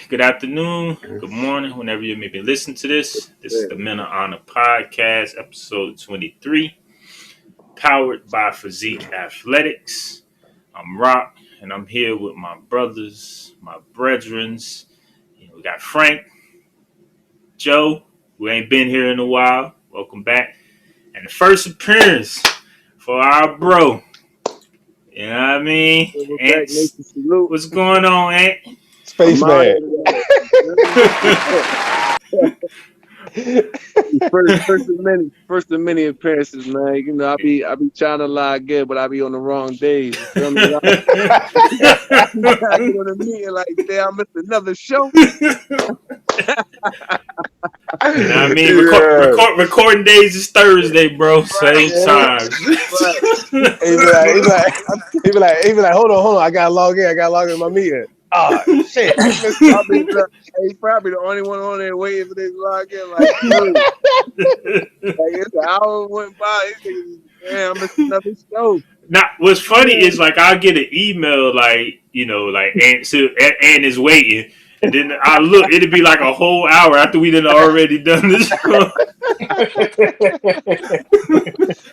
good afternoon, good morning, whenever you may be listening to this. This is the MOH Podcast, episode 23, powered by Fezek Athletics. I'm Rock, and I'm here with my brothers, my brethrens. We got Frank, Joe, who ain't been here in a while. Welcome back. And the first appearance for our bro. You know what I mean? Ant, what's going on, Ant? Spaceman. first of many appearances, man. You know, I be trying to lie good, but I be on the wrong days. You feel me? I get on a meeting like, damn, I missed another show. You know what I mean? Recording days is Thursday, bro. Same time. He be like, hold on. I gotta log in my meeting. Oh shit! He's probably the only one on there waiting for this log in. Like, dude, it's an hour went by. Damn, I missed another show. Now, what's funny is like I get an email like Ant is waiting. And then I look, it'd be like a whole hour after we done already done this show.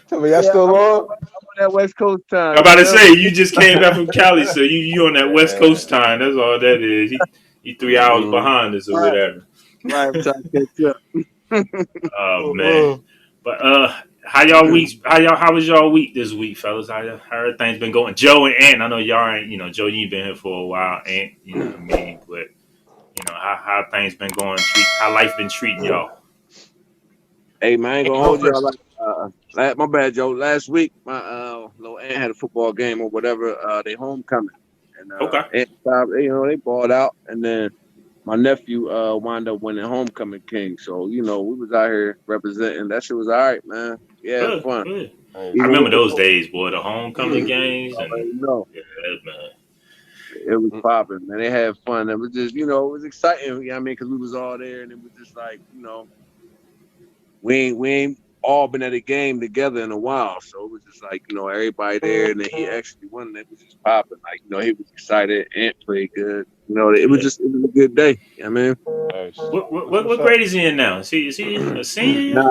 Tell me, that's still on? I'm on that West Coast time. I'm about to say, you just came back from Cali, so you on that West Coast time. That's all that is. He 3 hours behind us or whatever. Right, I'm trying to catch up. Oh, man. But how was y'all week this week, fellas? How everything's been going? Joe and Ant, I know y'all ain't, Joe, you been here for a while. Ant, you know what I mean? But how things been going? How life been treating y'all? Hey man, I ain't gonna hold y'all like my bad, Joe. Last week, my little aunt had a football game or whatever. They homecoming, and okay, they balled out, and then my nephew wound up winning homecoming king. So we was out here representing. That shit was all right, man. Yeah, good, fun. Good. I remember those days, boy. The homecoming games, and yeah, man. It was popping, man. They had fun. It was just, it was exciting. You know what I mean? Because we was all there, and it was just like, we ain't all been at a game together in a while. So it was just like, everybody there, and then he actually won. It was just popping. Like, he was excited. Ant played good. It was a good day. You know what I mean? What grade is he in now? Is he a senior?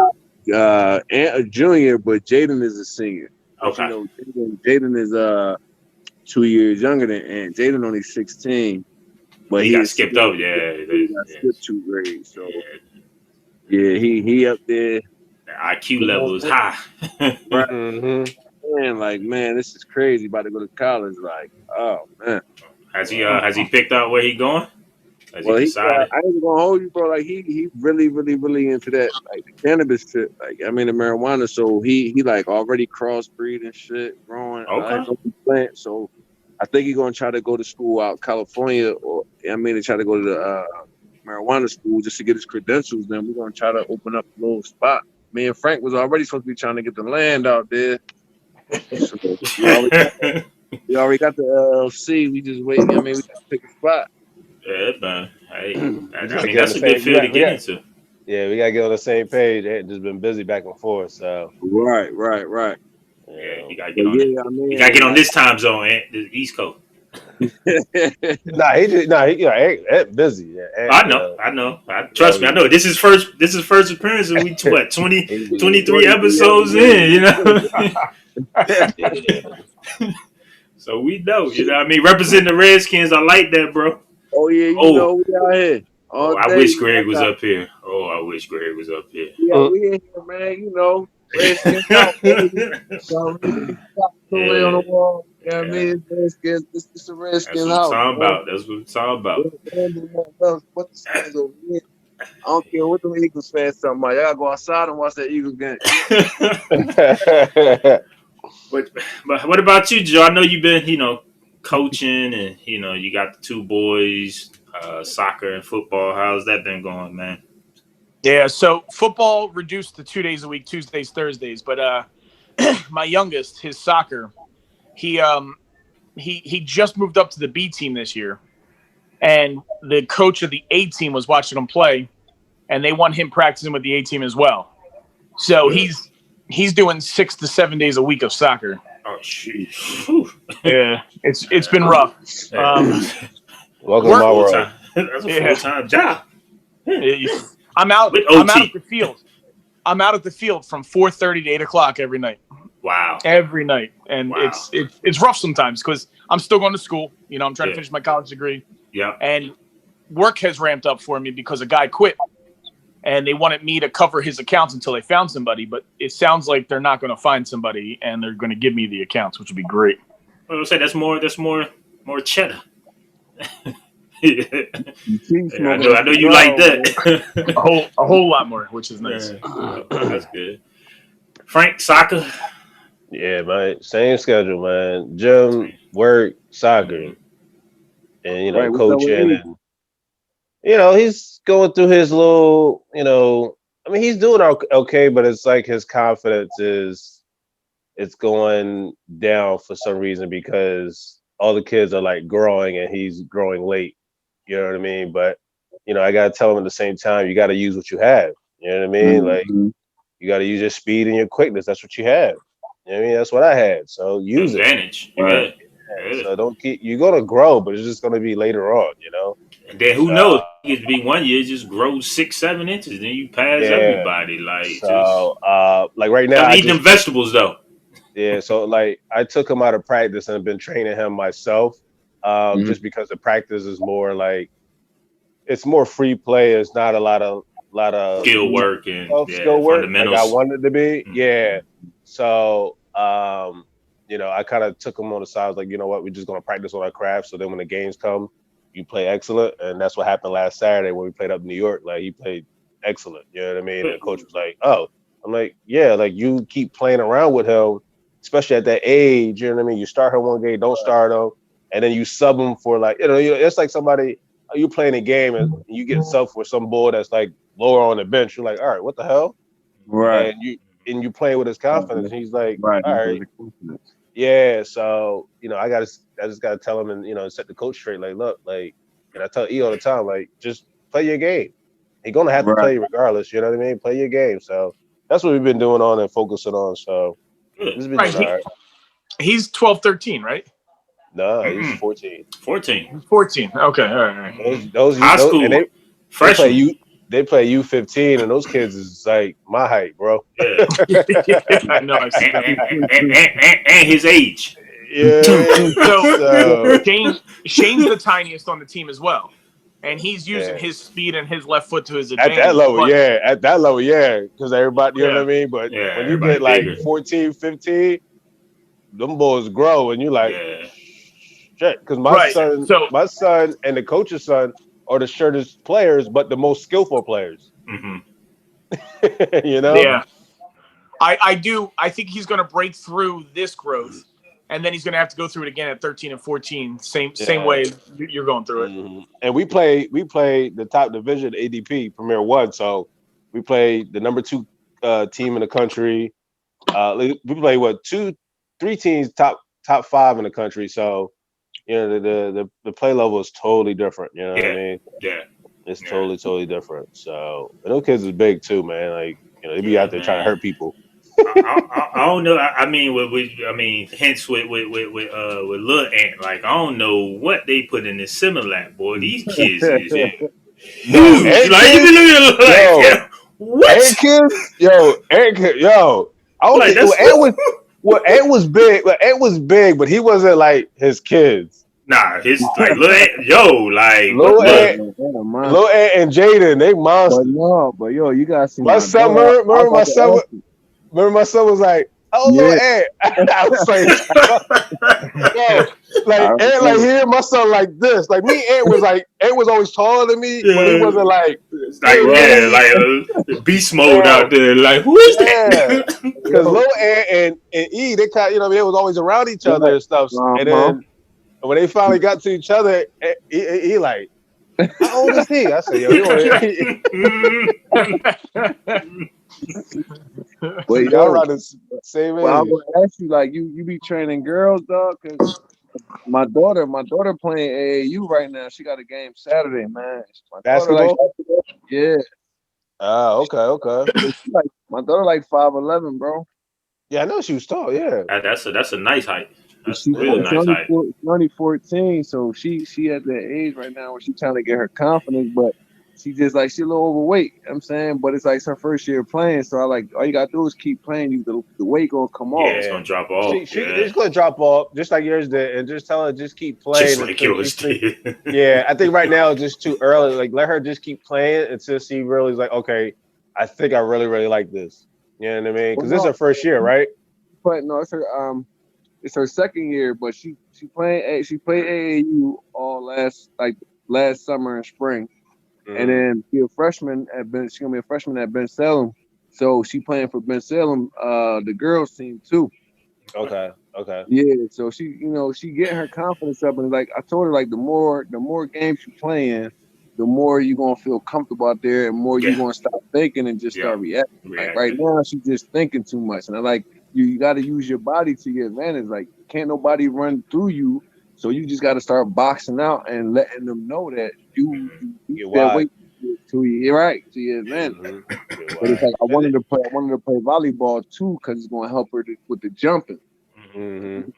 Ant a junior, but Jaden is a senior. Okay. Jaden is 2 years younger than Ant. Jaden only 16, but he got skipped up. Yeah, he got skipped 2 grades. So yeah, he up there. The IQ level is high. Right. Mm-hmm. Man, this is crazy. About to go to college. Like, oh man. Has he picked out where he going? Has he decided? I ain't gonna hold you, bro. Like he really, really, really into that, like the cannabis shit. Like, the marijuana. So he like already crossbreed and shit, growing. Okay. So I think he's gonna try to go to school out in California, or to try to go to the marijuana school just to get his credentials. Then we're gonna try to open up a little spot. Me and Frank was already supposed to be trying to get the land out there. So we already got the LLC. We just waiting. We got to pick a spot. Yeah, man. Hey, that's a good field to get into. Yeah, we gotta get on the same page. They've just been busy back and forth. So right. Yeah, you gotta get on. You gotta get on this time zone, the East Coast. He busy. Yeah, I know. Trust me, I know. This is first appearance, and we 23 episodes in. So we know. Representing the Redskins, I like that, bro. Oh yeah, we out here. I wish Greg was up here. Yeah, we in here, man. Redskins out. On the wall. Yeah, Redskins. This is a Redskins house. That's what I'm talking about. What the Skins over here? I don't care what the Eagles fans talking about. Y'all gotta go outside and watch that Eagles game. But what about you, Joe? I know you've been, coaching, and you got the 2 boys, soccer and football. How's that been going, man? Yeah, so football reduced to 2 days a week, Tuesdays, Thursdays. But my youngest, his soccer, he just moved up to the B team this year, and the coach of the A team was watching him play, and they want him practicing with the A team as well. So he's doing 6 to 7 days a week of soccer. Oh, jeez. Yeah, it's been rough. Welcome to my world. That's a full-time job. I'm out. With I'm out OT. at the field. I'm out at the field from 4:30 to 8 o'clock every night. Wow. Every night, and Wow. it's rough sometimes because I'm still going to school. You know, I'm trying to Yeah. finish my college degree. Yeah. And work has ramped up for me because a guy quit, and they wanted me to cover his accounts until they found somebody. But it sounds like they're not going to find somebody, and they're going to give me the accounts, which would be great. I would say that's more cheddar. I know you like that. a whole lot more, which is nice. Yeah. That's good. Frank, soccer. Yeah, man. Same schedule, man. Gym, work, soccer, and Right, coaching, and he's going through his little, I mean, he's doing okay, but it's like his confidence it's going down for some reason because all the kids are like growing and he's growing late. You know what I mean? But I gotta tell him at the same time, you gotta use what you have. You know what I mean? Mm-hmm. Like you gotta use your speed and your quickness. That's what you have. You know what I mean? That's what I had. So use advantage. it. Right. Yeah. So don't you're gonna grow, but it's just gonna be later on, And then who knows? It could be 1 year just grow 6-7 inches, then you pass everybody. Like so, like right now, eat them vegetables though. Yeah, so like I took him out of practice and been training him myself, just because the practice is more like it's more free play. It's not a lot of skill work and skill work fundamentals. Like I wanted it to be. Yeah. So I kind of took him on the side. I was like, you know what, we're just gonna practice on our craft. So then when the games come, you play excellent, and that's what happened last Saturday when we played up in New York. Like he played excellent. You know what I mean? And the coach was like, oh, I'm like, yeah, like you keep playing around with him. Especially at that age, you know what I mean? You start her one game, don't start them, and then you sub them for like, it's like somebody, you playing a game and you get sub for some boy that's like lower on the bench. You're like, all right, what the hell? Right. And you playing with his confidence. And he's like, right. All right. Yeah. So, I just gotta tell him and, set the coach straight. Like, look, like, and I tell E all the time, like, just play your game. He's gonna have to play regardless, you know what I mean? Play your game. So that's what we've been doing on and focusing on. So right. He's 12, 13, right? No, he's 14. 14. 14. Okay, all right. Those high school. And they play U15, and those kids is like my height, bro. Yeah. I know. And his age. Yeah. So Shane's the tiniest on the team as well. And he's using his speed and his left foot to his advantage. At that level, because everybody, you know what I mean? But when you get like bigger. 14, 15, them boys grow, and you're like, shit. Because my son and the coach's son are the shortest players, but the most skillful players. Mm-hmm. Yeah. I think he's going to break through this growth. And then he's going to have to go through it again at 13 and 14, same way you're going through it. Mm-hmm. And we play the top division, ADP, Premier 1. So we play the number 2 team in the country. We play 3 teams top 5 in the country. So the play level is totally different. You know what I mean? Yeah. It's totally different. So and those kids is big too, man. Like they be out there trying to hurt people. I don't know. I mean, hence with Lil Ant, like I don't know what they put in this Similac, boy. These kids is huge. What? Eric, I don't think Ant was big. But Ant was big, but he wasn't like his kids. Nah, his like Lil Ant, Lil Ant and Jaden, they monsters. But you gotta see my son. Remember my son was like, "Oh, Lil Ant." I was like, Ant, like here, my son like this. Like me, Ant was always taller than me, but he wasn't like beast mode out there. Like who is that? Because Lil Ant and E, they kind of, they was always around each other and stuff. And then when they finally got to each other, he like, how old is he? I said, Wait, y'all around the same age. Well, I would ask you, like, you be training girls, dog? Because my daughter playing AAU right now. She got a game Saturday, man. Basketball? Yeah. Okay. My daughter like 5'11", bro. Yeah, I know she was tall. Yeah, That's a nice height. That's real nice height. She's only 14, so she at that age right now where she's trying to get her confidence, but she just like she a little overweight. I'm saying, but it's like it's her first year playing, so I like all you gotta do is keep playing. The weight gonna come off. Yeah, it's gonna drop off. It's gonna drop off just like yours did, and just tell her just keep playing. Just like yours did. Yeah, I think right now it's just too early. Like let her just keep playing until she really is like, okay, I think I really really like this. You know what I mean? Because this is her first year, right? But no, it's her second year, but she played AAU all last summer and spring. And then she's gonna be a freshman at Ben Salem. So she playing for Ben Salem, the girls team too. Okay. Yeah, so she getting her confidence up, and like I told her, like the more games you playing, the more you're gonna feel comfortable out there, and more you're gonna stop thinking and just start reacting. Like right now, she's just thinking too much, and I like you got to use your body to your advantage. Like can't nobody run through you. So you just got to start boxing out and letting them know that you that weight to you, right? To your advantage. But it's like I wanted to play volleyball too because it's going to help her with the jumping. And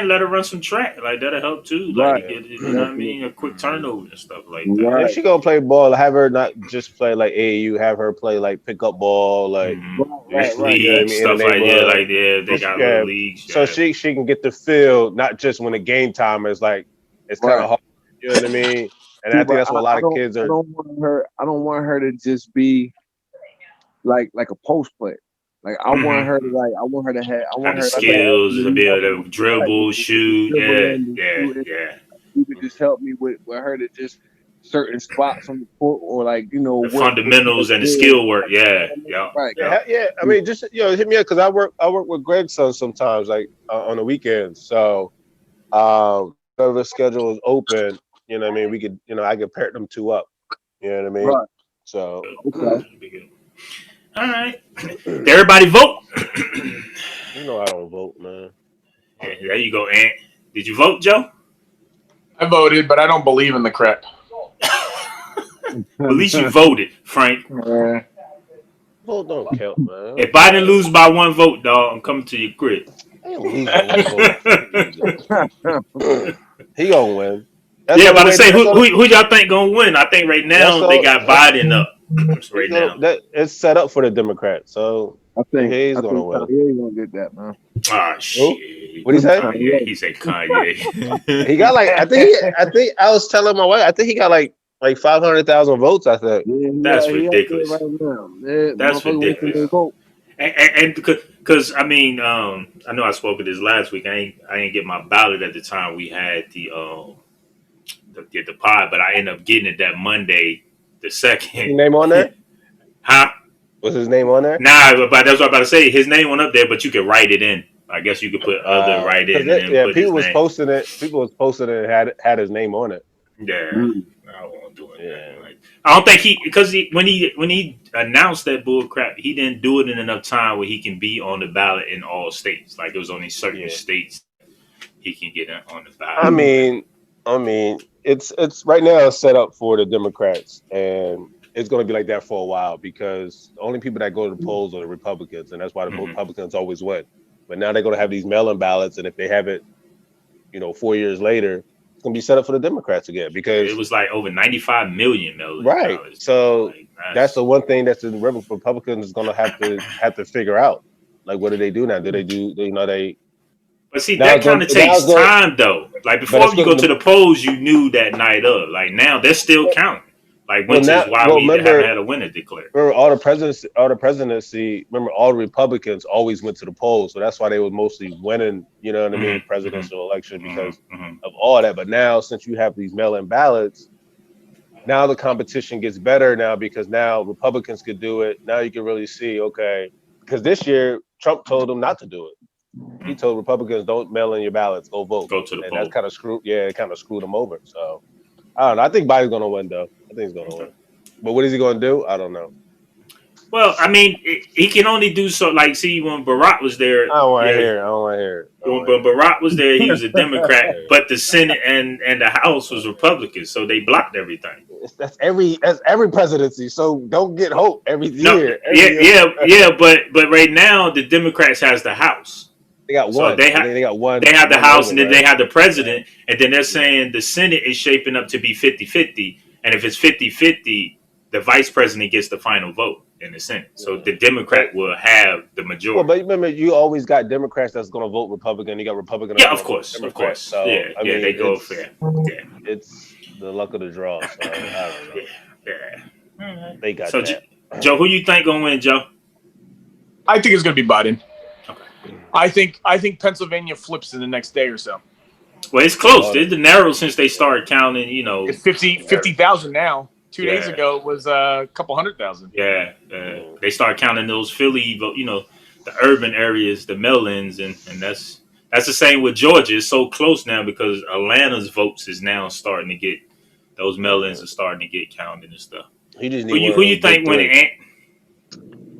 let her run some track, like that'll help too. Like you know what I mean, a quick turnover and stuff like that. Right. If she gonna play ball, have her not just play like AAU, have her play like pickup ball, like leagues, stuff like that. They got little leagues, so she can get the feel, not just when the game time is like it's kind of hard. You know what I mean? And I think that's what a lot of kids are. I don't want her to just be like a post player. Like I want her to have the skills to be able to dribble, shoot. Yeah. You could just help me with her to just certain spots on the court or like the fundamentals and the skill work. Yeah. I mean, just hit me up because I work with Greg's son sometimes, like on the weekends. So, whatever the schedule is open, you know what I mean. We could, I could pair them two up. You know what I mean? Right. So. Okay. All right. Everybody vote. I don't vote, man. Yeah, there you go, Ant. Did you vote, Joe? I voted, but I don't believe in the crap. At least you voted, Frank. Vote don't count, man. If I didn't lose by one vote, dog, I'm coming to your crib. He gonna win. About to say who y'all think gonna win? I think right now they got Biden up. Right now, it's set up for the Democrats, so I think he's gonna win. He's gonna get that, man. Ah, shit. What he say? Kanye. He said Kanye. He got I think I was telling my wife. I think he got like 500,000 votes. I think that's ridiculous. That's ridiculous. And because I mean, I know I spoke of this last week. I ain't get my ballot at the time we had the pod, but I ended up getting it that Monday. The second. His name on there? Huh? Was his name on there? Nah, but that's what I'm about to say. His name went up there, but you could write it in. I guess you could put other write in. People was posting it. People was posting it and had his name on it. Yeah, I won't do it. Yeah. Like, I don't think because when he announced that bull crap, he didn't do it in enough time where he can be on the ballot in all states. Like it was only certain states he can get on the ballot. I mean, it's right now it's set up for the Democrats, and it's going to be like that for a while because the only people that go to the polls are the Republicans, and that's why the Republicans always win. But now they're going to have these mail-in ballots, and if they have it, 4 years later, it's going to be set up for the Democrats again because it was like over 95 million mail-in ballots. So that's the one thing that the Republicans is going to have to figure out. Like, what do they do now? Do they do? But see, that kind of takes time, though. Like, before you go to the polls, you knew that night of. Like, now, they're still counting. Like, which is why we haven't had a winner declared. Remember, all the presidency, all the Republicans always went to the polls. So that's why they were mostly winning, presidential election because of all that. But now, since you have these mail-in ballots, now the competition gets better now because now Republicans could do it. Now you can really see, okay, because this year, Trump told them not to do it. He told Republicans, don't mail in your ballots, go vote. Go to the poll. That's kind of screwed. Yeah, it kind of screwed them over. So I don't know. I think Biden's going to win, though. I think he's going to win. But what is he going to do? I don't know. Well, I mean, he can only do so. Like, see, when Barack was there, I don't want to hear it. When Barack was there, he was a Democrat, but the Senate and the House was Republican, so they blocked everything. That's every presidency. So don't get hope every year. Yeah, but right now the Democrats has the House. They got So one. they got one. They have the one House, over, and then right? they have the president, and then they're saying the Senate is shaping up to be 50-50. And if it's 50-50, the vice president gets the final vote in the Senate. So the Democrat will have the majority. Well, but remember, you always got Democrats that's going to vote Republican. You got Republicans. Yeah, of course. So, yeah, I mean, they go fair. Yeah. It's the luck of the draw. So I don't know. Yeah. They got so, that. Joe, who you think gonna win, Joe? I think it's going to be Biden. Okay. I think Pennsylvania flips in the next day or so. Well, it's close. It's narrow since they started counting. It's 50,000 now. 2 days ago it was a couple 100,000. Yeah, they start counting those Philly, the urban areas, the mail-ins, and that's the same with Georgia. It's so close now because Atlanta's votes is now starting to get those mail-ins are starting to get counted and stuff. Who you think winning?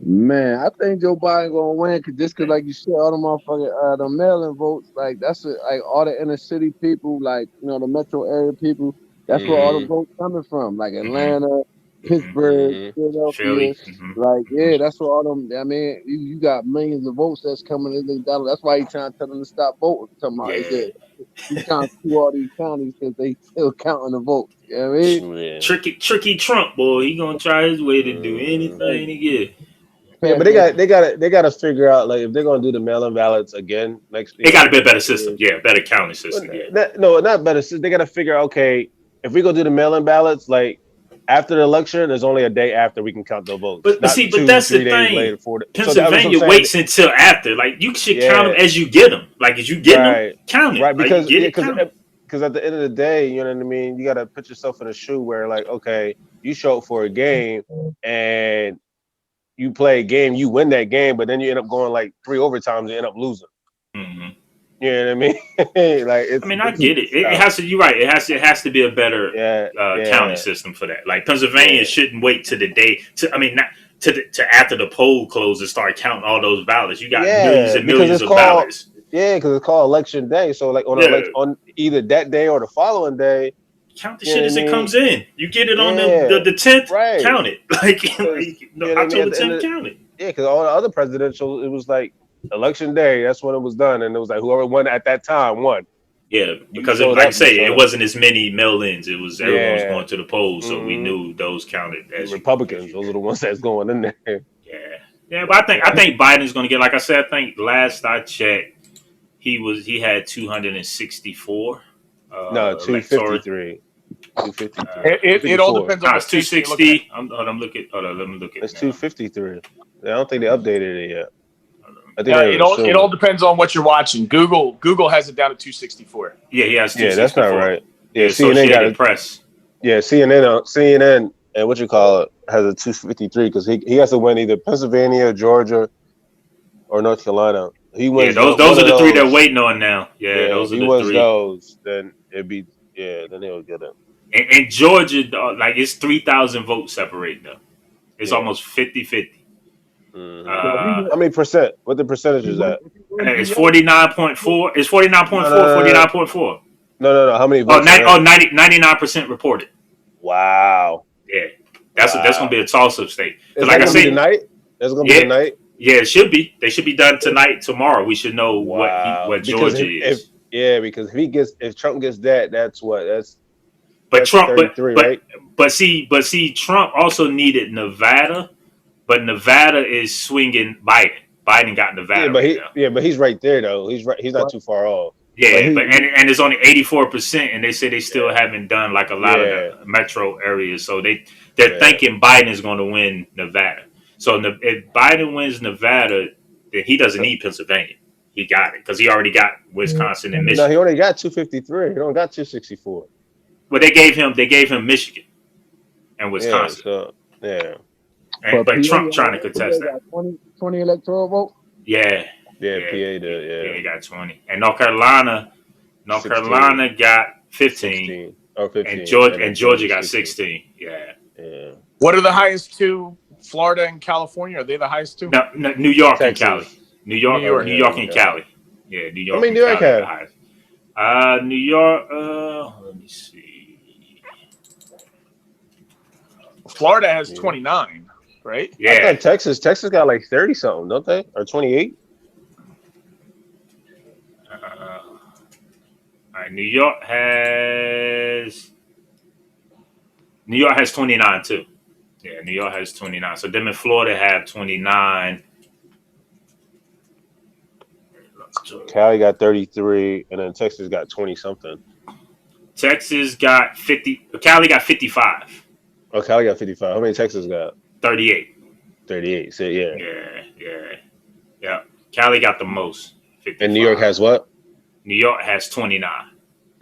Man, I think Joe Biden gonna win because like you said, all the motherfucking the mail-in votes, like that's like all the inner city people, like the metro area people. That's where all the votes coming from, like Atlanta, Pittsburgh, Philadelphia. Like, that's where all them. I mean, you got millions of votes that's coming in. That's why he's trying to tell them to stop voting. He's trying to do all these counties because they still counting the votes. You know what I mean? Tricky Trump boy, he gonna try his way to do anything to get. Yeah, but they got to figure out like if they're gonna do the mail-in ballots again next year. It got to be a better system, better counting system. Not better. They got to figure out if we go do the mail-in ballots like after the election, there's only a day after we can count the votes. But that's the thing. Later, Pennsylvania waits until after. Like you should count them as you get them. Like as you get them, count it. Right, because because at the end of the day, you know what I mean. You got to put yourself in a shoe where like, okay, you show up for a game and you play a game, you win that game, but then you end up going like 3 overtimes and end up losing. Mm-hmm. You know what I mean? I get it. It has to. You're right. It has to be a better counting system for that. Like Pennsylvania shouldn't wait to the day. Not to after the poll closes start counting all those ballots. You got millions and millions of ballots. Yeah, because it's called election day. So like on either that day or the following day. Count the shit as it comes in. You get it on the 10th, count it. Like October 10th, count it. Yeah, because all the other presidential, it was like election day. That's when it was done, and it was like whoever won at that time won. Yeah, because like I say, it wasn't as many mail-ins. It was everyone was going to the polls, so we knew those counted as Republicans. Those are the ones that's going in there. Yeah, but I think Biden's going to get. Like I said, I think last I checked, he had 264. No, 253. 253. It all depends on it's 260. Let me look at it's 253. I don't think they updated it yet. I think it all depends on what you're watching. Google has it down to 264. Yeah, he has 264. Yeah, that's not right. Yeah, CNN got it. Press. Yeah, CNN and what you call it has a 253 because he has to win either Pennsylvania, Georgia, or North Carolina. He wins. Yeah, those are the three they're waiting on now. Yeah, those are the three. Those, then it'd be then they'll get it. And Georgia, like it's 3,000 votes separating them. It's almost 50-50. How many percent? What the percentage is at? It's 49.4. It's 49.4. 49.4. No. How many votes? 99% reported. Wow. Yeah, that's gonna be a toss-up state. Because like I said, tonight. That's gonna be tonight. Yeah, it should be. They should be done tonight, tomorrow. We should know what Georgia is. Because if Trump gets that's what that's. But Trump, but see, Trump also needed Nevada, but Nevada is swinging Biden. Biden got Nevada. But he's right there though. He's right. He's not too far off. Yeah, and it's only 84%, and they say they still haven't done like a lot of the metro areas. So they're thinking Biden is going to win Nevada. So if Biden wins Nevada, then he doesn't need Pennsylvania. He got it because he already got Wisconsin and Michigan. No, he only got 253. He don't got 264. Well, they gave him Michigan and Wisconsin. But Trump trying to contest that. 20 electoral vote. Yeah, PA did. Yeah, he got 20, and North Carolina got 15. Or 15. And Georgia got 16. Yeah. What are the highest two? Florida and California, are they the highest two? No, New York Texas. and Cali. New York and Cali. Yeah, New York. I mean, New York have the highest. New York. Let me see. Florida has 29, right? Yeah. I thought Texas got like 30 something, don't they? Or 28? New York has 29 too. Yeah, New York has 29. So them in Florida have 29. Cali got 33, and then Texas got 20 something. Texas got 50. Cali got 55. Oh, Cali got 55. How many Texas got? 38. 38. So yeah. Yeah. Cali got the most. 55. And New York has what? New York has 29.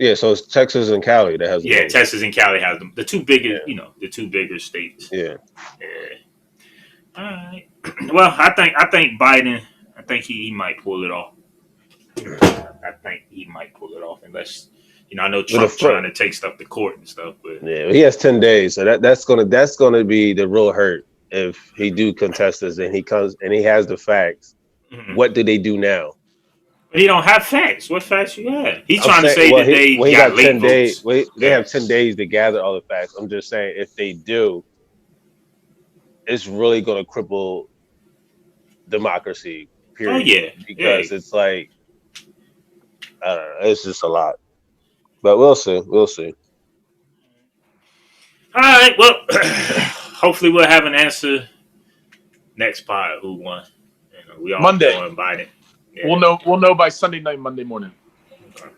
Yeah, so it's Texas and Cali that has the most. Texas and Cali has the two bigger, the two bigger states. Yeah. All right. Well, I think Biden, I think he might pull it off. I think he might pull it off unless, I know Trump's trying to take stuff to court and stuff, but yeah, he has 10 days, so that's gonna be the real hurt if he do contest this and he comes and he has the facts. Mm-hmm. What do they do now? But he don't have facts. What facts you have? He's trying to say that they got late 10 days. votes. They have 10 days to gather all the facts. I'm just saying, if they do, it's really going to cripple democracy. Period. Oh yeah, because it's like, I don't know. It's just a lot. But we'll see. We'll see. All right. Well, hopefully we'll have an answer next pod. Who won? We all Monday. Going Biden. Yeah. We'll know by Sunday night, Monday morning. Okay.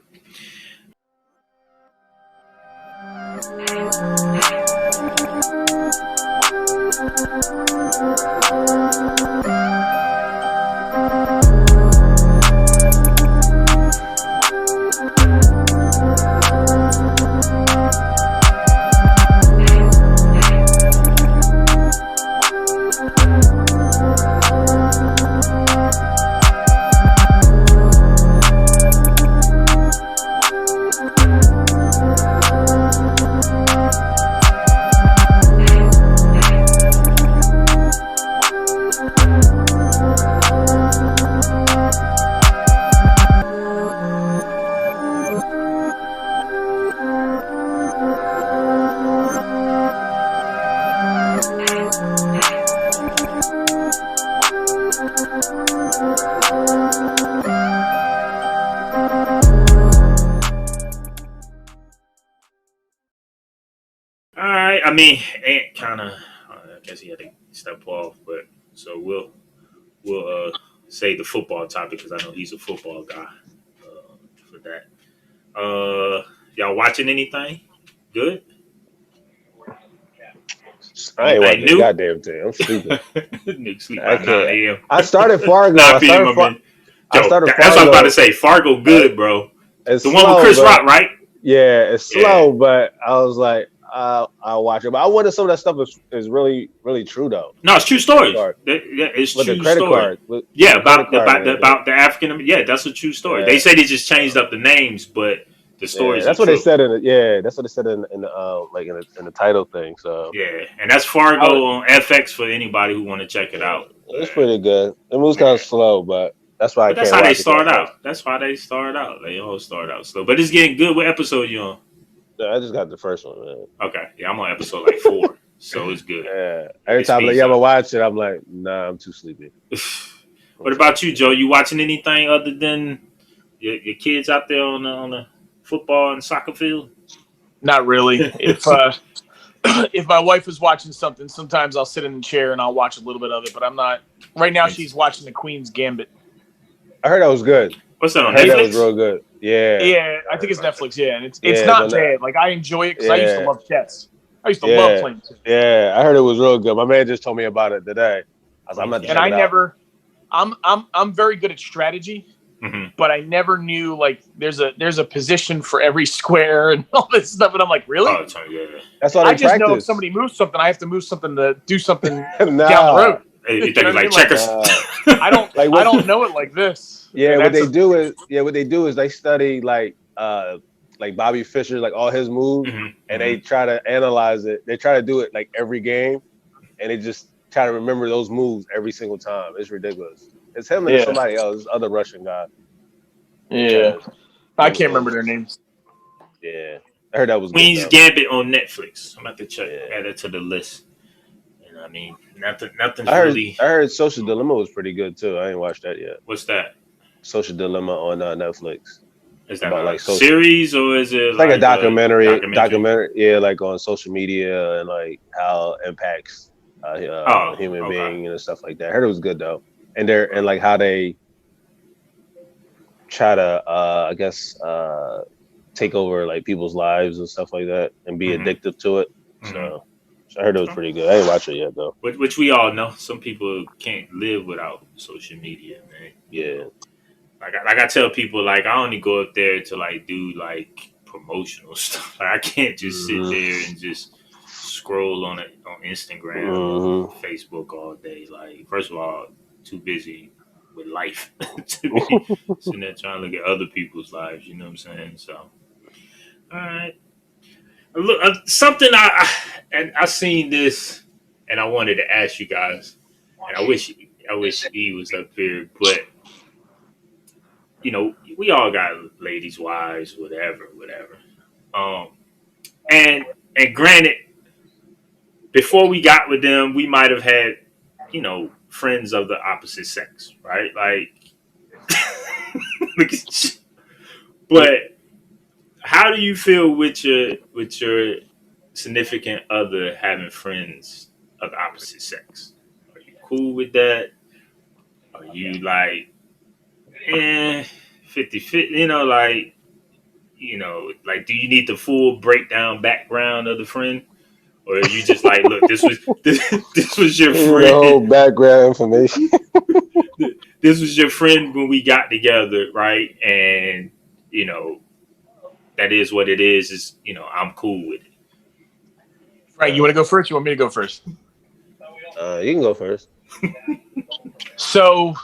I mean, Ant kind of, I guess he had to step off, but so we'll say the football topic because I know he's a football guy for that. Y'all watching anything good? I ain't watching the goddamn thing. I'm sleeping. Nick sleep by 9 a.m. I started Fargo. That's what I'm about to say. Fargo good, bro. It's the one with Chris Rock, right? Yeah, it's slow, but I was like, I'll watch it. But I wonder some of that stuff is really, really true though. No, it's true stories. It's with true the credit story. Card. About the African. Yeah, that's a true story. Yeah. They say they just changed up the names, but the stories. That's what they said in the. That's what they said in the title thing. So yeah, and that's Fargo on FX for anybody who want to check it out. It's pretty good. It moves kind of slow, but that's why. That's how they start out. That's why they start out. They all start out slow, but it's getting good. What episode you on? I just got the first one, man. Okay, yeah, I'm on episode like 4, so it's good. Yeah, every time I'm gonna watch it, I'm like, nah, I'm too sleepy. What about you, Joe? You watching anything other than your kids out there on the football and soccer field? Not really. If my wife is watching something, sometimes I'll sit in the chair and I'll watch a little bit of it. But I'm not. Right now, she's watching the Queen's Gambit. I heard that was good. What's that on Netflix? Netflix? That was real good. Yeah. Yeah, I think it's Netflix. Yeah, and it's not bad. Like I enjoy it because I used to love chess. I used to love playing chess. Yeah, I heard it was real good. My man just told me about it today. I was like, I'm not. And I never. I'm very good at strategy, but I never knew like there's a position for every square and all this stuff. And I'm like, really? Oh, yeah. That's all they just know if somebody moves something, I have to move something to do something down the road. You think like checkers? I don't know it like this. Yeah, what they do is they study like Bobby Fischer, like all his moves, and they try to analyze it. They try to do it like every game, and they just try to remember those moves every single time. It's ridiculous. It's him and somebody else, this other Russian guy. Yeah, I can't remember their names. Yeah, I heard that was Queen's Gambit on Netflix. I'm about to check. Add it to the list. I mean, nothing really. I heard Social Dilemma was pretty good too. I ain't watched that yet. What's that? Social Dilemma on Netflix. Is that about, a like, social, series or is it it's like a documentary, documentary? yeah, like on social media and like how it impacts Oh, human okay. being and stuff like that. I heard it was good though, and like how they try to I guess take over like people's lives and stuff like that and be Mhm. addictive to it. Mhm. So I heard it was pretty good. I ain't watched it yet though. Which we all know, some people can't live without social media, man. Yeah. Like I tell people, like I only go up there to like do like promotional stuff. Like I can't just sit there and just scroll on it on Instagram or Facebook all day. Like first of all, too busy with life to be sitting there trying to look at other people's lives. You know what I'm saying? So, all right. Look, something I seen this, and I wanted to ask you guys, and I wish he was up here, but you know, we all got ladies' wives, whatever. And granted, before we got with them, we might have had, you know, friends of the opposite sex, right? Like, but how do you feel with your significant other having friends of the opposite sex? Are you cool with that? Are you like, 50-50? You know, like, do you need the full breakdown background of the friend? Or are you just like, look, this was your friend. The whole background information. This was your friend when we got together, right? And, you know, that is what it is. Is, you know, I'm cool with it. Frank, you want to go first? You want me to go first? You can go first. So,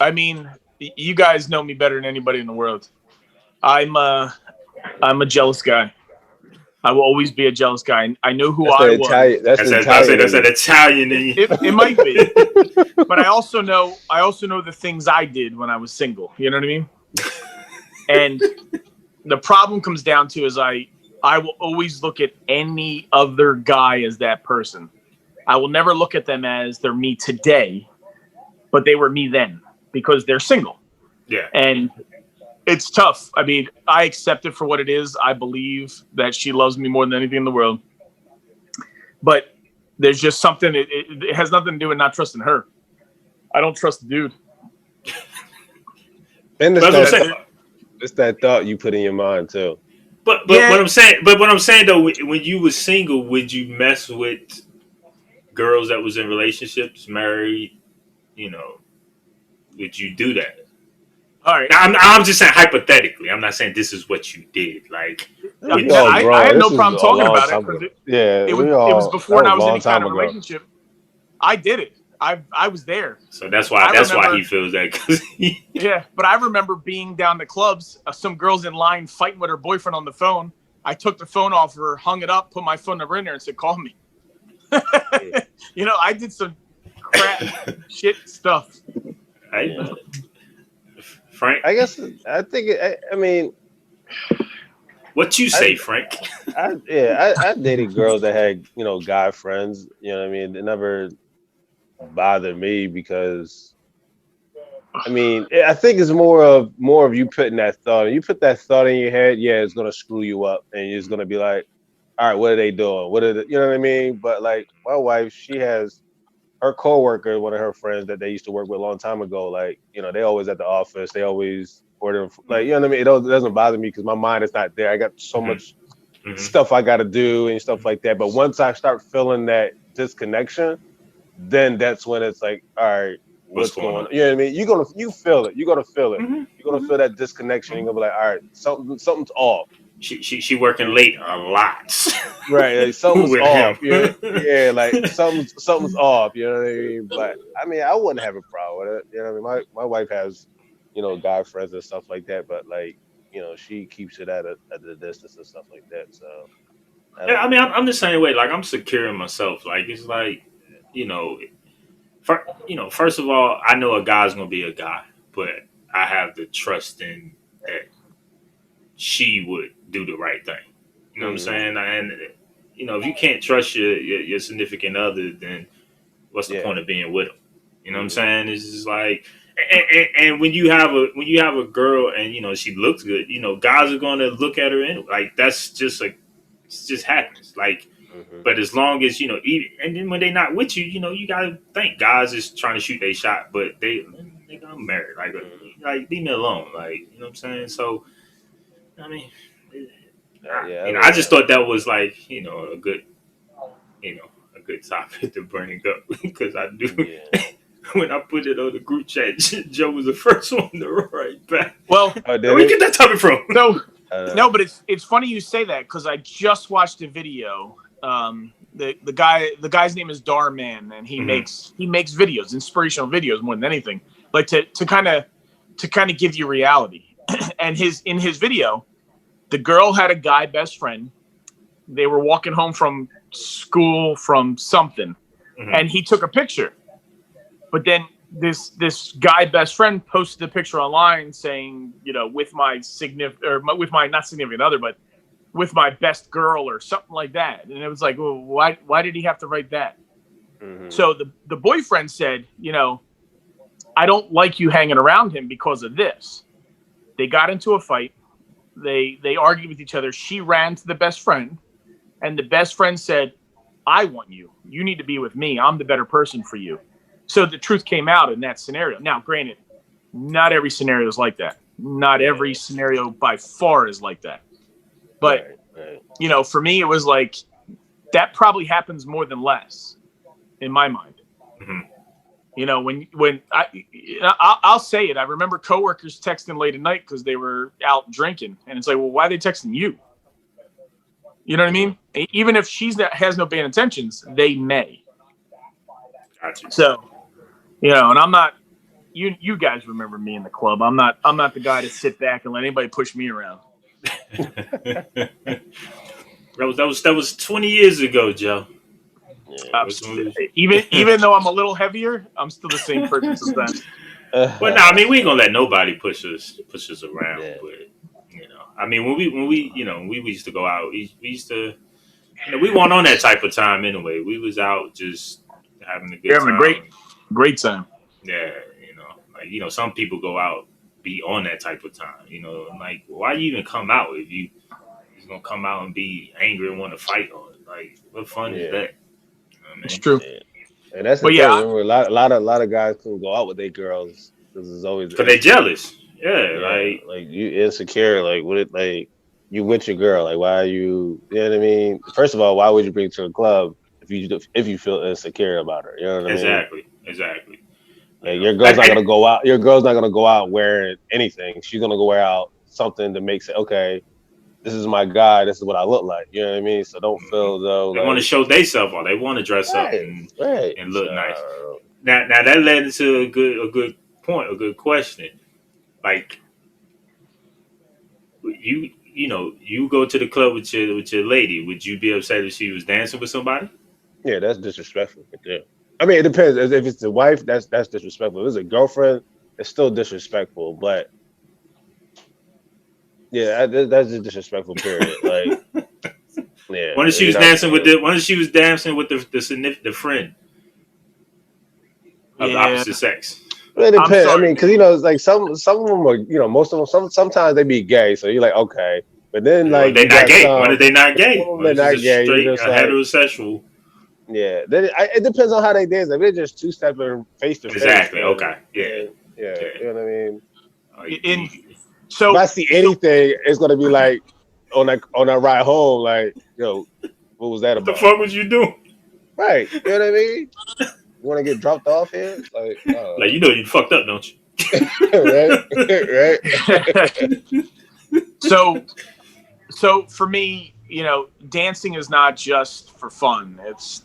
I mean, you guys know me better than anybody in the world. I'm a jealous guy. I will always be a jealous guy. I know who I was. That's an Italian in you. It might be, but I also know the things I did when I was single. You know what I mean? And the problem comes down to is I will always look at any other guy as that person. I will never look at them as they're me today, but they were me then because they're single. Yeah. And it's tough. I mean, I accept it for what it is. I believe that she loves me more than anything in the world. But there's just something, it has nothing to do with not trusting her. I don't trust the dude. And it's that thought you put in your mind too. But what I'm saying though, when you was single, would you mess with girls that was in relationships, married? You know, would you do that? All right. Now, I'm just saying hypothetically. I'm not saying this is what you did. Like, I had no problem talking about it. It was before, and I was in any kind of relationship. I did it. I was there. So that's why he feels that. Yeah, but I remember being down the clubs, some girls in line fighting with her boyfriend on the phone. I took the phone off her, hung it up, put my phone number in there, and said, "Call me." You know, I did some crap shit stuff. Frank, I guess I think I mean, what you say, Frank? I dated girls that had, you know, guy friends. You know what I mean? It never bothered me because, I mean, I think it's more of you putting that thought. You put that thought in your head, yeah, it's gonna screw you up, and you're just gonna be like, all right, what are they doing? You know what I mean? But like my wife, she has her coworker, one of her friends that they used to work with a long time ago. Like, you know, they always at the office. They always order, like, you know what I mean? It doesn't bother me because my mind is not there. I got so much stuff I got to do and stuff like that. But once I start feeling that disconnection, then that's when it's like, all right, what's going on? You know what I mean? You feel it. You're gonna feel it. You're gonna feel that disconnection. You're gonna be like, all right, something's off. She working late a lot. Right, like something's off. Yeah, like something's off. You know what I mean? But I mean, I wouldn't have a problem with it. You know what I mean? My wife has, you know, guy friends and stuff like that. But like, you know, she keeps it at a distance and stuff like that. So I mean, I'm the same way. Like, I'm secure in myself. Like, it's like, you know, first of all, I know a guy's gonna be a guy, but I have the trust in that she would do the right thing. You know what I'm saying? And you know, if you can't trust your significant other, then what's the point of being with them? You know what I'm saying? It's just like, And when you have a girl and she looks good, guys are gonna look at her and like that's just it just happens. Like, but as long as even, and then when they're not with you, you gotta think guys is trying to shoot their shot, but they got married. Like leave me alone. Like what I'm saying. So I mean, I just thought that was like a good topic to bring up because I do. Yeah. When I put it on the group chat, Joe was the first one to write back. Well, where you get that topic from? No, but it's funny you say that because I just watched a video. The guy's name is Darman, and he makes videos, inspirational videos more than anything, like to kind of give you reality. And in his video, the girl had a guy best friend. They were walking home from school from something, and he took a picture. But then this guy best friend posted a picture online saying, with my with my not significant other, but with my best girl or something like that. And it was like, well, why did he have to write that? So the boyfriend said, I don't like you hanging around him because of this. They got into a fight. They argued with each other. She ran to the best friend, and the best friend said, I want you. You need to be with me. I'm the better person for you. So the truth came out in that scenario. Now, granted, not every scenario is like that. Not every scenario by far is like that. But, for me, it was like that probably happens more than less in my mind. When I'll say it, I remember coworkers texting late at night because they were out drinking. And it's like, well, why are they texting you? You know what I mean? Even if has no bad intentions, they may. Gotcha. So, and I'm not. You guys remember me in the club. I'm not the guy to sit back and let anybody push me around. that was 20 years ago, Joe. Even though I'm a little heavier, I'm still the same person sometimes. Well, no, I mean we ain't gonna let nobody push us around. Yeah. But I mean when we used to go out, we used to, we weren't on that type of time anyway. We was out just having a good time. Having a great time. Yeah, some people go out be on that type of time. Like why you even come out if you just gonna come out and be angry and want to fight on it? Like what fun is that? It's true. Yeah. And that's the thing. Remember, a lot of guys couldn't go out with their girls because it's always because they're jealous. Yeah, like you insecure. Like you with your girl. Like why are you? You know what I mean? First of all, why would you bring her to a club if you feel insecure about her? You know what I mean? Exactly. Like your girl's not gonna go out. Your girl's not gonna go out wearing anything. She's gonna go wear out something to make it okay. This is my guy. This is what I look like. You know what I mean? So don't feel though. They want to show themselves off. They want to dress up and look nice. Now that led into a good point, a good question. Like you go to the club with your lady. Would you be upset if she was dancing with somebody? Yeah, that's disrespectful. Yeah. I mean, it depends. If it's the wife, that's disrespectful. If it's a girlfriend, it's still disrespectful. But yeah, that's just disrespectful. Period. Like, yeah. When she was dancing with the friend of the opposite sex. It depends. I mean, because it's like some of them are, most of them. Sometimes they be gay, so you're like, okay, but then like they're not gay. When are they not gay? They're not gay. Straight, heterosexual. Yeah, then it depends on how they dance. If they're just two-stepping face to face. Exactly. Okay. Yeah. You know what I mean? So if I see anything, it's gonna be like on that ride home, like, what was that about? What the fuck was you doing? Right. You know what I mean? You want to get dropped off here? Like you fucked up, don't you? Right. So for me, dancing is not just for fun.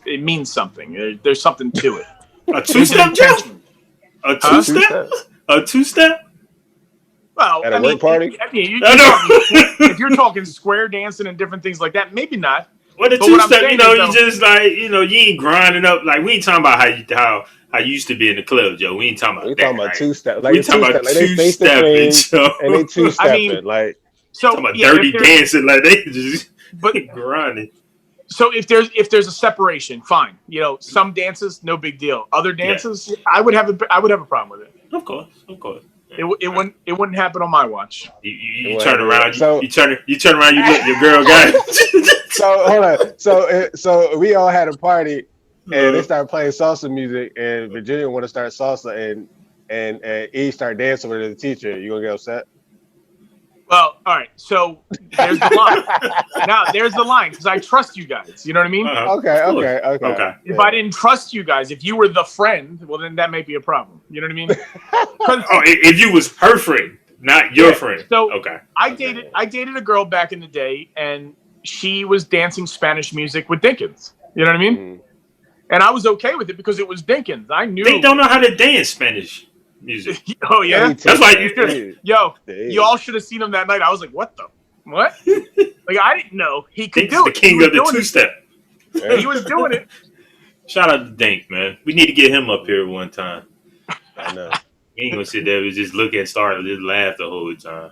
It means something. There's something to it. A two-step, Joe? A two-step? A two-step? Well, at a work party? If you're talking square dancing and different things like that, maybe not. Well, the two-step, you just like, you ain't grinding up. Like, we ain't talking about how you used to be in the club, Joe. We ain't talking about that. We talking about two-step. Like, we talking about two-stepping, Joe. And they two-stepping. Like, so talking about dirty dancing, like they just grinding. So if there's a separation, fine. Some dances, no big deal. Other dances, I would have a problem with it. Of course. It wouldn't happen on my watch. You turn around. So- you turn around. You look. Your girl got it. So hold on. So we all had a party, and they started playing salsa music, and Virginia want to start salsa, and E start dancing with the teacher. You gonna get upset? Well, all right. So there's the line. Now there's the line because I trust you guys. You know what I mean? Okay. If I didn't trust you guys, if you were the friend, well then that may be a problem. You know what I mean? If you was her friend, not your friend. So okay. I dated a girl back in the day, and she was dancing Spanish music with Dinkins. You know what I mean? Mm-hmm. And I was okay with it because it was Dinkins. I knew They don't know how to dance Spanish music. Oh yeah, That's why you should. Yo, you all should have seen him that night. I was like, what? Like I didn't know he could do the it. king of the two-step. He was doing it. Shout out to Dink, man. We need to get him up here one time. I know. He ain't gonna sit there and just look and start and just laugh the whole time.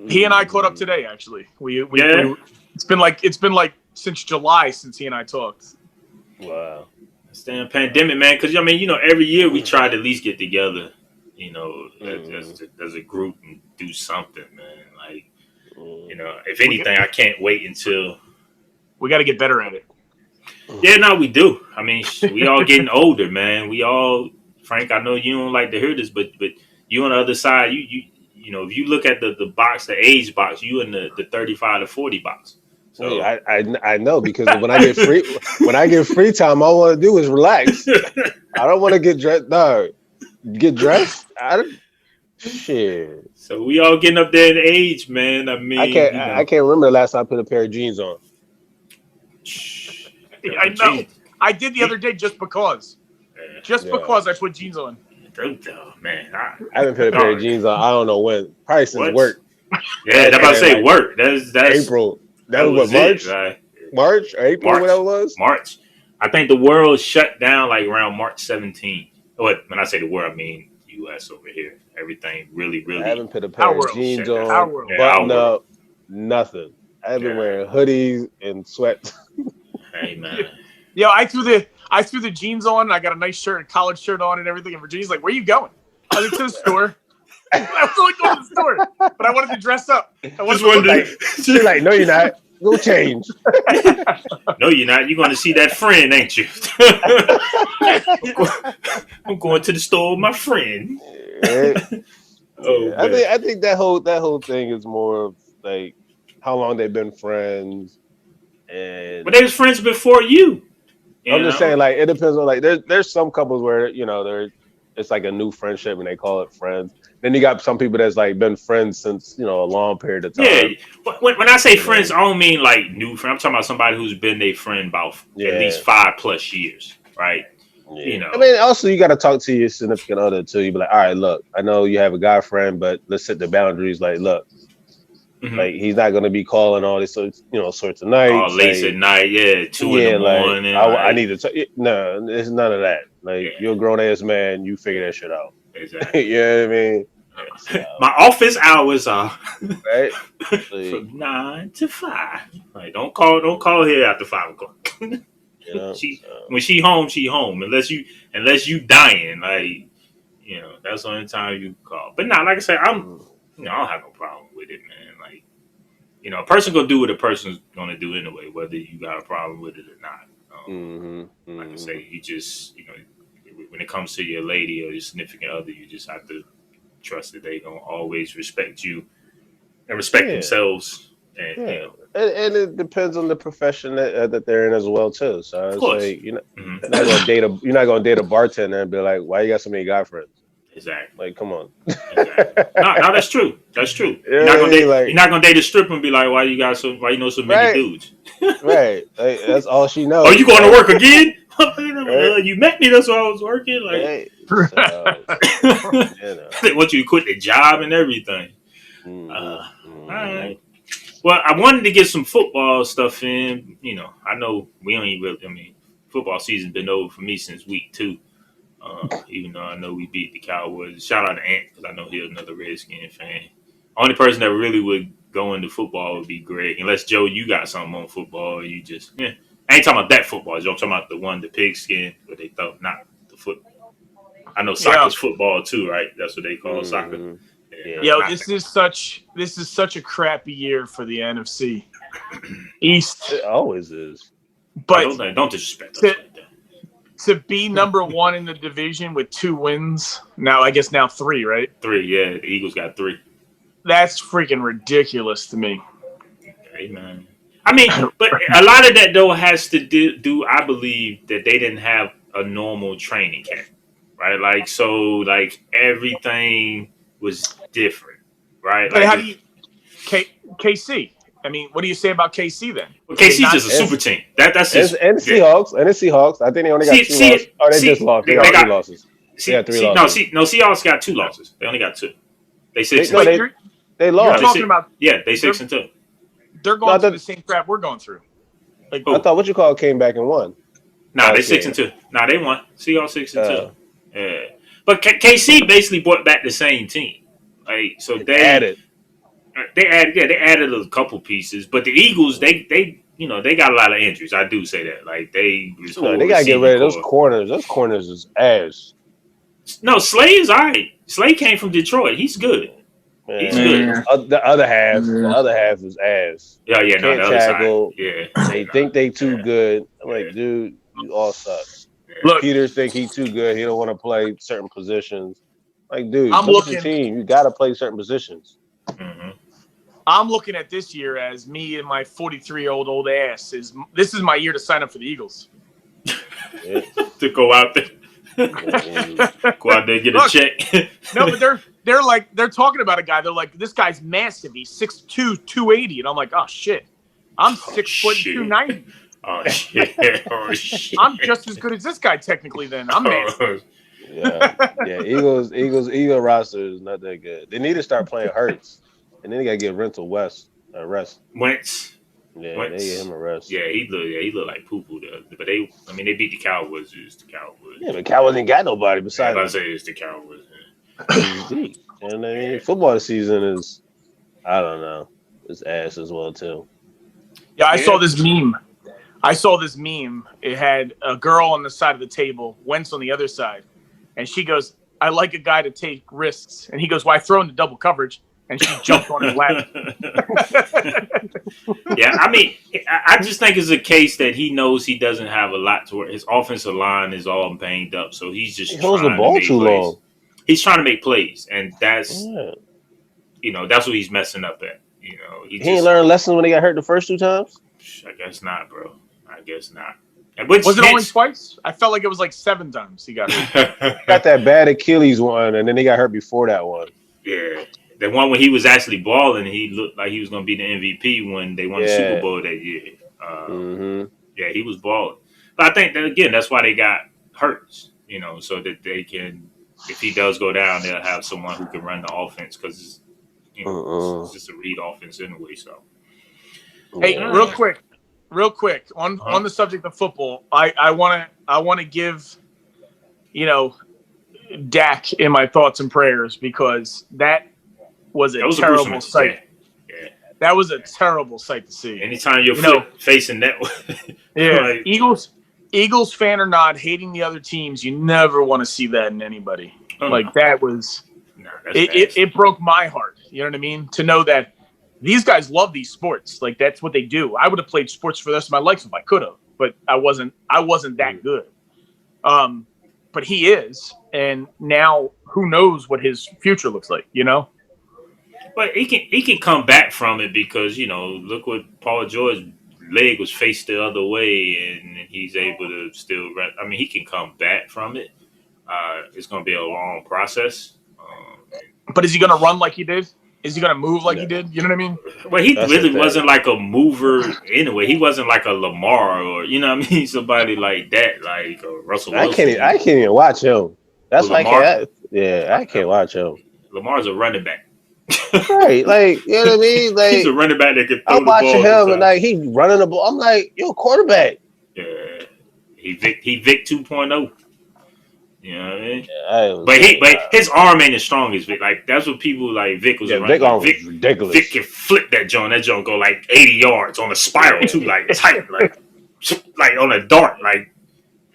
He and I caught up today. Actually, it's been like since July since he and I talked. Wow. It's the pandemic, man. Because every year we try to at least get together. As a group and do something, man. Like, if anything, I can't wait until we got to get better at it. Yeah, no, we do. I mean, we all getting older, man. We all, Frank, I know you don't like to hear this, but you on the other side, you know, if you look at the box, the age box, you in the 35 to 40 box. So I know, because when I get free time, all I want to do is relax. I don't want to get dressed. No, get dressed. Shit. So we all getting up there in age, man. I mean, I can't remember the last time I put a pair of jeans on. I know. I did the other day just because. Because I put jeans on. Oh, man. I haven't put a pair of jeans on. I don't know when. Probably since work. Yeah, I'm about to say work. That's April. That was what, March? Right? March or April, whatever it was? March. I think the world shut down like around March 17th. When I say the world, I mean U.S. over here. Everything really. I haven't put a pair of jeans on, button up, nothing. I've been wearing hoodies and sweats. Hey, man. Yo, I threw the jeans on. I got a nice shirt, a collared shirt on, and everything. And Virginia's like, "Where you going?" I went to the store. I was only going to the store, but I wanted to dress up. She's like, "No, you're not. Go change." No, you're not. You're going to see that friend, ain't you? I'm going to the store with my friend. I think that whole thing is more of like how long they've been friends, but they was friends before you. I'm just saying, like, it depends on, like, there's some couples where, you know, it's like a new friendship and they call it friends. Then you got some people that's like been friends since, you know, a long period of time. Yeah, when I say friends, I don't mean like new friend. I'm talking about somebody who's been their friend about at least 5+ years, right? Yeah. You know, I mean, also you got to talk to your significant other too. You be like, all right, look, I know you have a guy friend, but let's set the boundaries. Like, look, like he's not going to be calling all this, sorts of nights. Oh, late at night, 2 in the morning. I need to talk. No, it's none of that. Like, you're a grown ass man. You figure that shit out. Exactly. You know what I mean? So, my office hours are right from 9 to 5. Like, don't call here after 5 o'clock. You know, when she home. Unless you dying, like, you know, that's the only time you call. But nah, like I said, I don't have no problem with it, man. Like, you know, a person gonna do what a person's gonna do anyway, whether you got a problem with it or not. Like I say, you just, you know, when it comes to your lady or your significant other, you just have to trust that they gonna always respect you and respect themselves. And, you know, and it depends on the profession that they're in as well too. So it's like, you're not gonna date a bartender and be like, why you got so many guy friends? Exactly. Like, come on. Exactly. No, that's true. That's true. Yeah, you're not gonna date a stripper and be like, why you know so many dudes? Right. Like, that's all she knows. Oh, you going to work again? You met me. That's why I was working. Like, so, they want you to quit the job and everything. All right. Well, I wanted to get some football stuff in. You know, I know we don't even really. I mean, football season's been over for me since week 2. Even though I know we beat the Cowboys. Shout out to Ant, because I know he's another Redskin fan. Only person that really would go into football would be Greg. Unless, Joe, you got something on football. You just, I ain't talking about that football, Joe. I'm talking about the pigskin, what they thought, not the football. I know soccer's football too, right? That's what they call soccer. Yeah. This is such a crappy year for the NFC East. It always is. But don't disrespect us like that. To be number one in the division with 2 wins, now 3, right? 3, yeah. The Eagles got 3. That's freaking ridiculous to me. Hey, man. I mean, but a lot of that though has to do. I believe that they didn't have a normal training camp, right? Like everything was different, right? But like how do you KC? I mean, what do you say about KC then? Well, KC's just a super team. That's just and the Seahawks. And the Seahawks. I think they only got 2 losses. Oh, they just lost. They got 3 losses. Yeah, 3 losses. No, Seahawks got 2 losses. They only got 2. They 6. They lost. You're talking about they 6-2. They're going through the same crap we're going through. I thought came back and won. Nah, they 6-2. Nah, they won. Seahawks 6-2. Yeah, but KC basically brought back the same team. Like so they added. They added a couple pieces, but the Eagles, they got a lot of injuries. I do say that. Like they gotta get rid of those corners. Those corners is ass. No, Slay is all right. Slay came from Detroit. He's good. Man. He's good. The other half is ass. Yeah, Can't tackle. Yeah, they think they too good. I'm like, dude, you all suck. Look, Peters think he's too good. He don't want to play certain positions. Like, dude, look at the team. You got to play certain positions. Mm-hmm. I'm looking at this year as me and my 43-year-old old ass. This is my year to sign up for the Eagles. To go out there. Go out there and get a check. No, but they're talking about a guy. They're like, this guy's massive. He's 6'2", 280. And I'm like, oh shit. I'm 6 foot 290. Oh shit. I'm just as good as this guy technically then. I'm massive. Yeah. Eagles roster is not that good. They need to start playing Hurts. And then they gotta get Rental West a rest. Wentz. Yeah, Wentz. They get him a rest. Yeah, he looked like poo-poo there. But they beat the Cowboys. It's the Cowboys. Yeah, but Cowboys ain't got nobody besides. I say it's the Cowboys. And I mean, football season is, I don't know, it's ass as well too. Yeah, I saw this meme. It had a girl on the side of the table, Wentz on the other side, and she goes, "I like a guy to take risks," and he goes, "Why throw into double coverage?" And she jumped on his lap. Yeah, I mean, I just think it's a case that he knows he doesn't have a lot to work. His offensive line is all banged up, so he's just holds the ball too long. He's trying to make plays, and that's that's what he's messing up at. He ain't learned lessons when he got hurt the first 2 times. I guess not, bro. I guess not. Was it only twice? I felt like it was like 7 times he got hurt. Got that bad Achilles one, and then he got hurt before that one. Yeah. The one when he was actually balling, he looked like he was going to be the MVP when they won the Super Bowl that year. Yeah, he was balling. But I think that, again, that's why they got Hurts, so that they can, if he does go down, they'll have someone who can run the offense because, it's just a read offense anyway. So, hey, real quick, on the subject of football, I want to give, Dak in my thoughts and prayers because that was a terrible sight. Yeah. That was a terrible sight to see. Anytime you're facing that way. Yeah. Eagles fan or not, hating the other teams, you never want to see that in anybody. That was it broke my heart. You know what I mean? To know that these guys love these sports. Like that's what they do. I would have played sports for the rest of my life if I could have, but I wasn't that good. But he is, and now who knows what his future looks like, But he can come back from it because, look what Paul George's leg was faced the other way and he's able to still run. I mean, he can come back from it. It's going to be a long process. But is he going to run like he did? Is he going to move like he did? You know what I mean? Well, he really wasn't like a mover anyway. He wasn't like a Lamar or, somebody like that, like Russell Wilson. I can't even watch him. That's why I can't watch him. Lamar's a running back. Right, like you know what I mean. Like he's a running back that can throw I'm watching him and like he's running the ball. I'm like, you're a quarterback. Yeah, he Vic 2.0. You know what I mean? Yeah, but his arm ain't as strong as Vic. Like that's what people like. Vic was running. Vic arm was ridiculous. Vic can flip that joint. That joint go like 80 yards on a spiral too, like tight, like on a dart. Like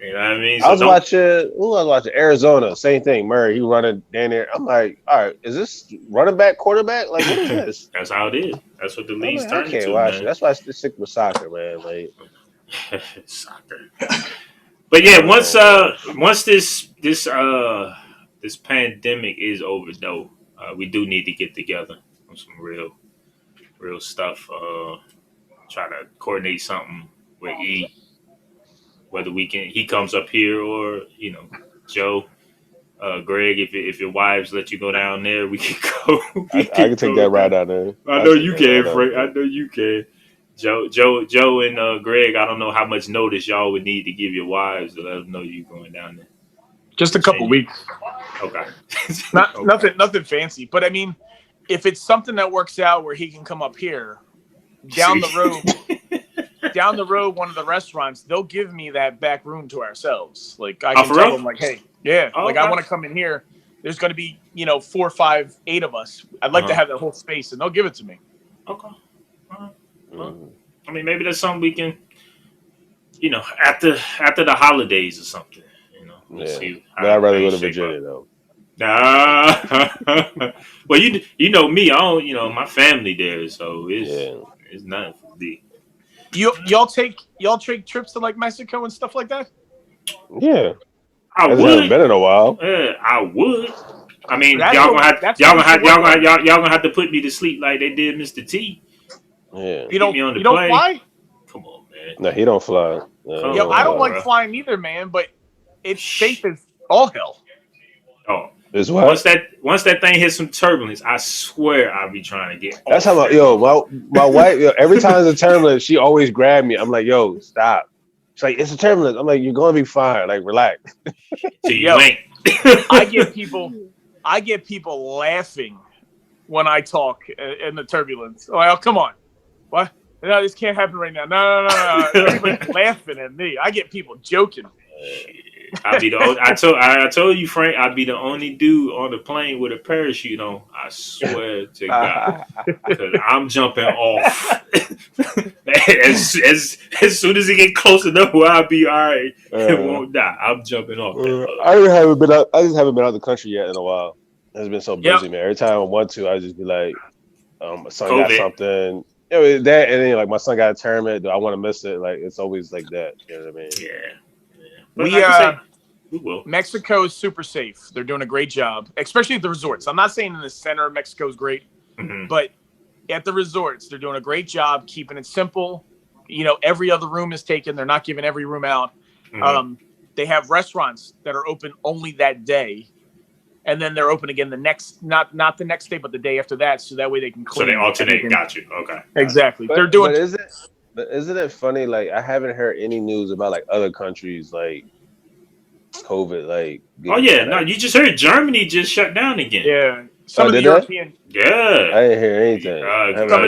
You know what I mean? I was watching Arizona, same thing. Murray, he running down there. I'm like, all right, is this running back, quarterback? Like, what is this? That's how it is. That's what the league's I turning can't to, watch man. it. That's why I stick with soccer, man. Like Soccer. But yeah, once this pandemic is over, though, we do need to get together on some real stuff. Try to coordinate something with E. Whether he comes up here or Joe, Greg, if your wives let you go down there, we can go. I can take that ride out there. I know you can, Frank. I know you can. Joe, and Greg. I don't know how much notice y'all would need to give your wives to let them know you going down there. Just a couple weeks. Okay. Nothing fancy. But I mean, if it's something that works out where he can come up here, down the road, one of the restaurants, they'll give me that back room to ourselves. Like I can tell them, like, hey, I want to come in here. There's going to be 4, 5, 8 of us. I'd like to have that whole space, and they'll give it to me. Okay. All right. Well, I mean, maybe that's something we can, after the holidays or something. We'll see. But I'd rather go to Virginia though. Nah. Well, you know me. I don't. My family there, so it's nothing for me. Y'all take trips to like Mexico and stuff like that? Yeah, I would. Haven't been in a while. Yeah, I would. I mean, y'all gonna have to put me to sleep like they did Mr. T. Yeah, you don't fly? Come on, man. No, he don't fly. No, I don't like flying either, man. But it's safe as all hell. Oh, what? Once that thing hits some turbulence, I swear I'll be trying to get. That's how my wife. Every time it's a turbulence, she always grab me. I'm like, yo, stop. She's like, it's a turbulence. I'm like, you're gonna be fine. Like, relax. So you ain't. I get people laughing when I talk in the turbulence. Oh, come on, what? No, this can't happen right now. No. Everybody's laughing at me. I get people joking. I'll be the only, I told you, Frank, I'd be the only dude on the plane with a parachute on. I swear to God, because I'm jumping off as soon as it get close enough where I'll be all right. It won't die. I'm jumping off. I just haven't been out of the country yet in a while. It's been so busy, man. Every time I want to, I just be like, my son got something. That, and then like my son got a tournament. Do I want to miss it? Like it's always like that. You know what I mean? Yeah. We will. Mexico is super safe. They're doing a great job, especially at the resorts. I'm not saying in the center of Mexico is great, but at the resorts, they're doing a great job keeping it simple. Every other room is taken. They're not giving every room out. They have restaurants that are open only that day, and then they're open again the next, not the next day, but the day after that, so that way they can clean. So they alternate. Got you. Okay. Exactly. But, they're doing. But isn't it funny? Like I haven't heard any news about like other countries like COVID. Like oh yeah, no, you just heard Germany just shut down again. Yeah, some of the European. Yeah, I didn't hear anything.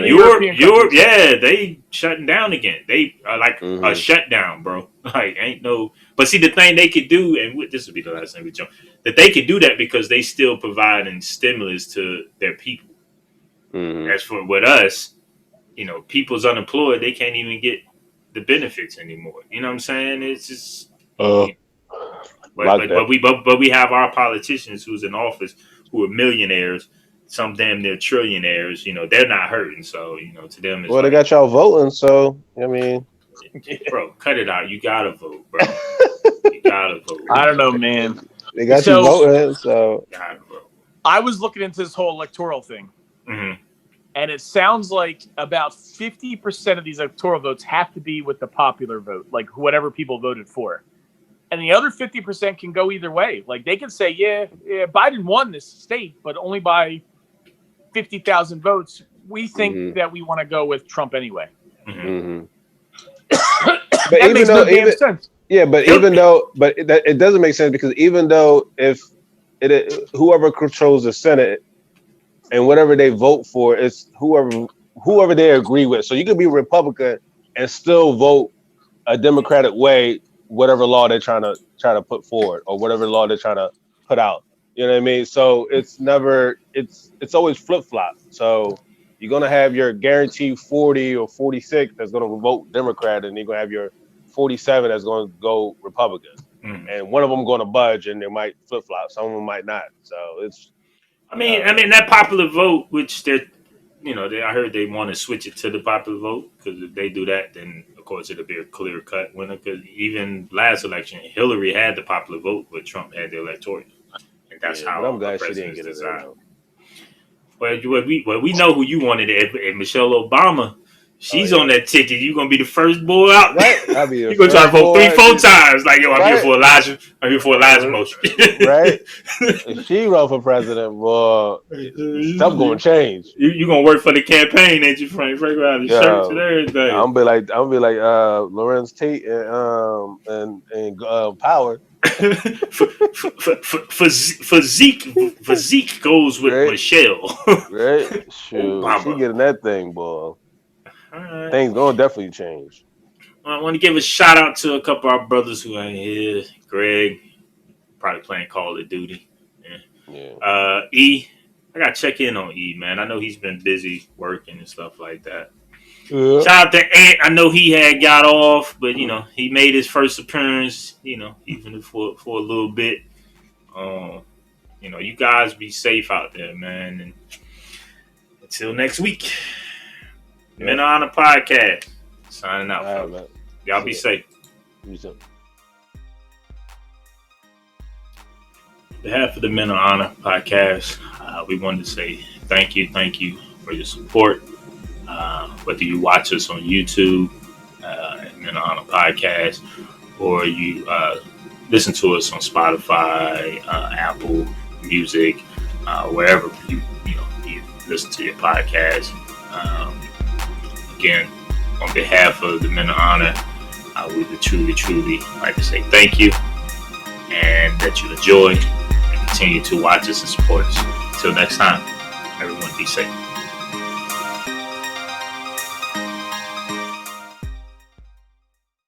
Europe, yeah, they shutting down again. They a shutdown, bro. Like ain't no. But see, the thing they could do, and this will be the last thing we jump, that they could do that because they still providing stimulus to their people. As for with us. People's unemployed. They can't even get the benefits anymore. You know what I'm saying? It's just. But we have our politicians who's in office who are millionaires, some damn near trillionaires. They're not hurting. So to them, it's they got y'all voting. So I mean, bro, cut it out. You gotta vote, bro. You gotta vote. I don't know, man. They got you voting. So gotta vote. I was looking into this whole electoral thing. And it sounds like about 50% of these electoral votes have to be with the popular vote, like whatever people voted for. And the other 50% can go either way. Like they can say, yeah, Biden won this state, but only by 50,000 votes. We think that we want to go with Trump anyway. But that makes no damn sense. Yeah, but it doesn't make sense because even though if whoever controls the Senate, and whatever they vote for is whoever they agree with. So you could be Republican and still vote a Democratic way, whatever law they're trying to put forward or whatever law they're trying to put out. You know what I mean? So it's always flip flop. So you're gonna have your guaranteed 40 or 46 that's gonna vote Democrat, and you're gonna have your 47 that's gonna go Republican. and one of them going to budge, and they might flip flop. Some of them might not. So it's. I mean, that popular vote, which they're, I heard they want to switch it to the popular vote, because if they do that, then of course it'll be a clear cut winner. Because even last election, Hillary had the popular vote, but Trump had the electoral, and that's how. I'm glad she didn't get it. Well, we know who you wanted, and Michelle Obama. She's on that ticket. You're gonna be the first boy out. Right. You're gonna try to vote 3-4 times. Like, yo, I'm here for Elijah. I'm here for Elijah motion. Right. If she run for president, boy, something's gonna change. You gonna work for the campaign, ain't you, Frank? Frank around the shirts and everything. I'm be like Lorenz Tate and Power. Fezek goes with Michelle. Right. Shoot. She getting that thing, boy. Right. Things gonna definitely change. I want to give a shout out to a couple of our brothers who ain't here. Greg, probably playing Call of Duty. Yeah. E, I gotta check in on E, man. I know he's been busy working and stuff like that. Yeah. Shout out to Ant. I know he had got off, but he made his first appearance. Even for a little bit. You guys be safe out there, man. And until next week. Men on the podcast. Signing out. All right, y'all be safe. You too. On behalf of the Men of Honor podcast, we wanted to say thank you for your support. Whether you watch us on YouTube, Men of Honor podcast, or you listen to us on Spotify, Apple Music, wherever you listen to your podcast. Again, on behalf of the Men of Honor, we would truly like to say thank you, and that you enjoy and continue to watch us and support us. Until next time, everyone be safe.